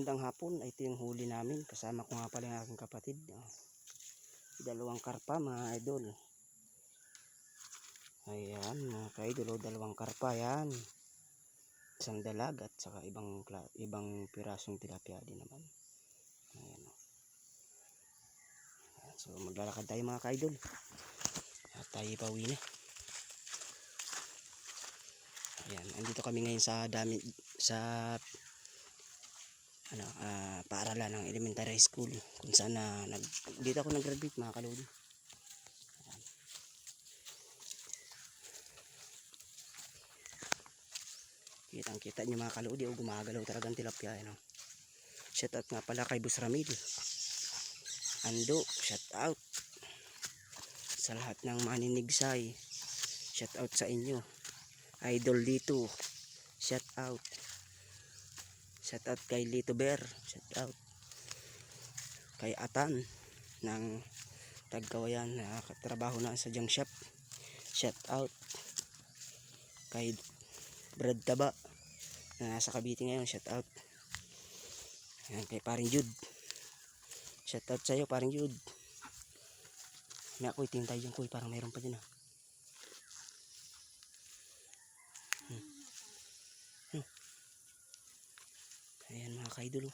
Magandang hapon. Ito yung huli namin. Kasama ko nga pala yung aking kapatid. Dalawang karpa mga idol. Ayan mga ka-idol, dalawang karpa yan. Isang dalag at saka ibang pirasong tilapia din naman. Ayan. So maglalakad tayo mga ka-idol. At tayo pauwi na. Ayan, andito kami ngayon sa paaralan ng elementary school kung saan dito ako nag-graduate mga kalodi. Kitang kita nyo mga kalodi, gumagalaw talagang tilapia. Shout out nga pala kay Boss Ramil Ando, shout out sa lahat ng maninigsay, shout out sa inyo. Idol dito, shout out. Shout out kay Lito Bear, shout out kay Atan ng Tagkawayan na katrabaho na sa junk shop, shout out kay Brad Taba na nasa Cavite ngayon, shout out. Ayan, kay paring Jude, shout out sa iyo paring Jude. May ako itin tayo yung kuy, parang mayroon pa din Ayan mga kaidol,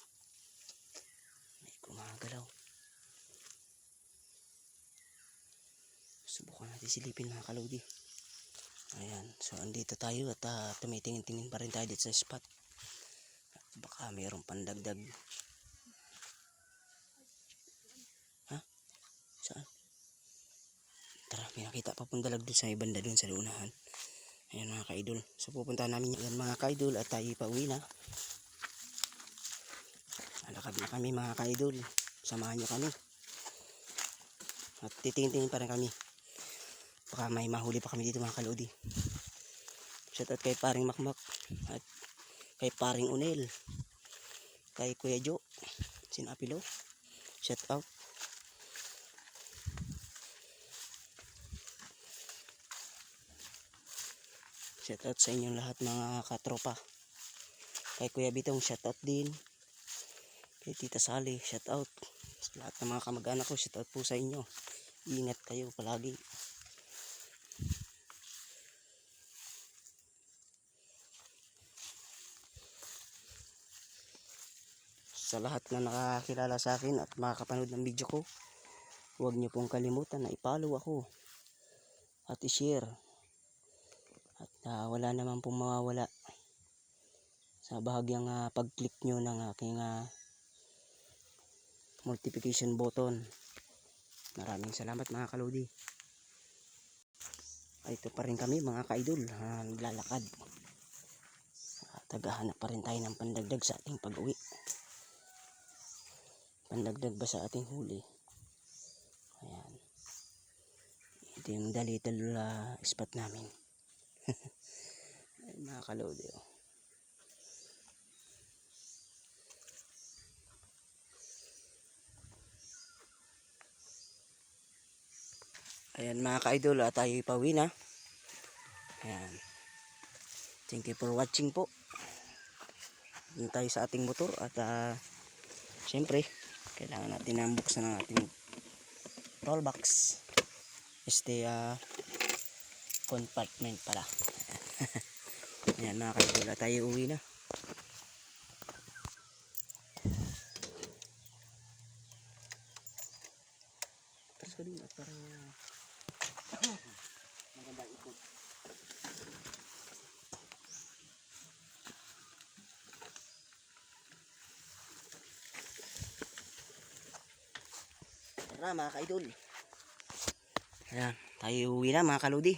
may gumagalaw. Subukan natin silipin mga kalodi. Ayan, so andito tayo at tumitingin-tingin pa rin tayo dito sa spot. At baka mayroong pandagdag. Ha? Saan? Tara, may nakita pa pong dalag doon sa ibanda doon sa lunahan. Ayan mga kaidol, so pupunta namin yan mga kaidol at tayo pauwi na. Alakad na kami mga kaidol, samahan nyo kami at titingin-tingin pa rin kami, baka may mahuli pa kami dito mga kalodi. Shout out kay paring Makmak at kay paring Unel, kay Kuya Jo Sinapilo, shout out. Shout out sa inyong lahat mga katropa. Kay Kuya Bitong shout out din. Kay Tita Sally, shout out. Sa lahat ng mga kamag-anak ko, shout out po sa inyo. Ingat kayo palagi. Sa lahat na nakakilala sa akin at makakapanood ng video ko, huwag niyo pong kalimutan na i-follow ako at i-share. At wala naman pong mawawala sa bahagyang pag-click nyo ng aking notification button. Maraming salamat mga kalodi. Ito pa rin kami mga kaidol, naglalakad. Tagahanap pa rin tayo ng pandagdag sa ating pag-uwi. Pandagdag ba sa ating huli? Ayan. Ito yung dalital spot namin. Ay, mga kalodi. Ayan mga ka-idol, tayo ipauwi na. Ayan. Thank you for watching po. Doon tayo sa ating motor at syempre kailangan natin na buksan ng ating roll box. Compartment pala. Ayan mga ka-idol, tayo uwi na. Tapos ko din at parang magandang ikot. Tara mga ka-idol. Ayan, tayo uwi na mga kalodi.